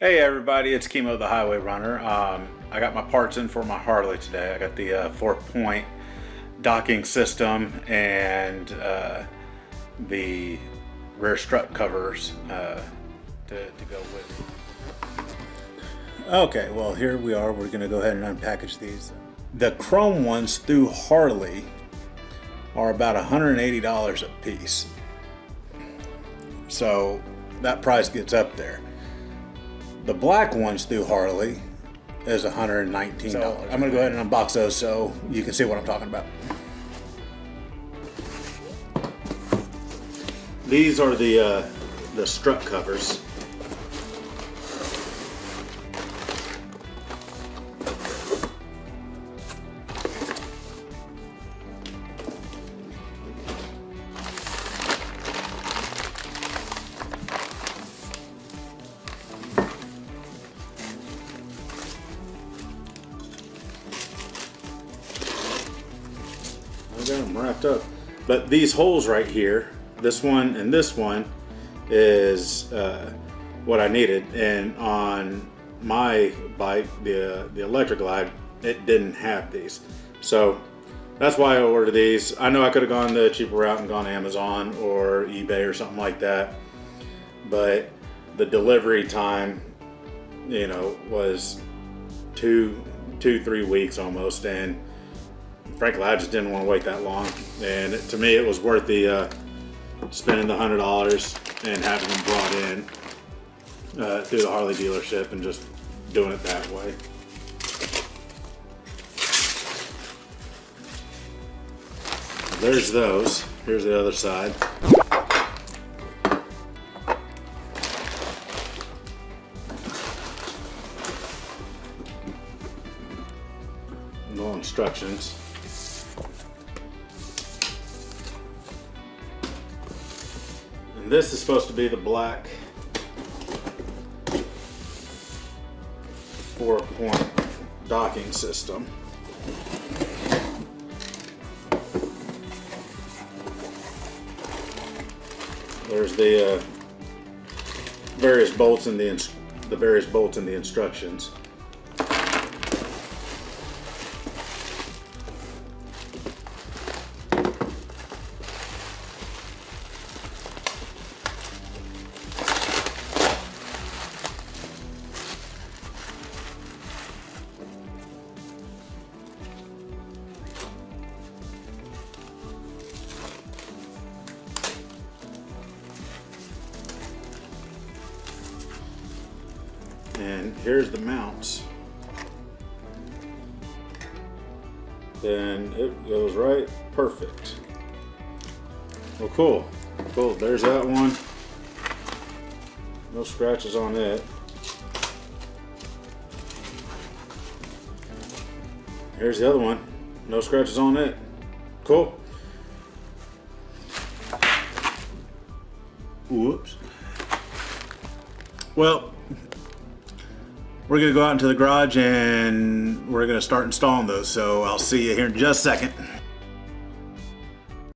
Hey everybody, it's Chemo the Highway Runner. I got my parts in for my Harley today. I got the 4-point docking system and the rear strut covers to go with it. Okay, well here we are. We're going to go ahead and unpackage these. The chrome ones through Harley are about $180 a piece. So that price gets up there. The black ones through Harley is $119. So I'm going to go ahead and unbox those so you can see what I'm talking about. These are the strut covers. I got them wrapped up, but these holes right here, this one and this one, is what I needed. And on my bike, the Electric Glide, it didn't have these, so that's why I ordered these. I know I could have gone the cheaper route and gone Amazon or eBay or something like that, but the delivery time, you know, was two, 3 weeks almost, and frankly, I just didn't want to wait that long, and to me, it was worth the spending the $100 and having them brought in through the Harley dealership and just doing it that way. There's those. Here's the other side. No instructions. And this is supposed to be the black 4-point docking system. There's the various bolts in the instructions. And here's the mounts. Then it goes right perfect. Well, cool. Cool. There's that one. No scratches on it. Here's the other one. No scratches on it. Cool. Whoops. Well, we're going to go out into the garage and we're going to start installing those. So I'll see you here in just a second.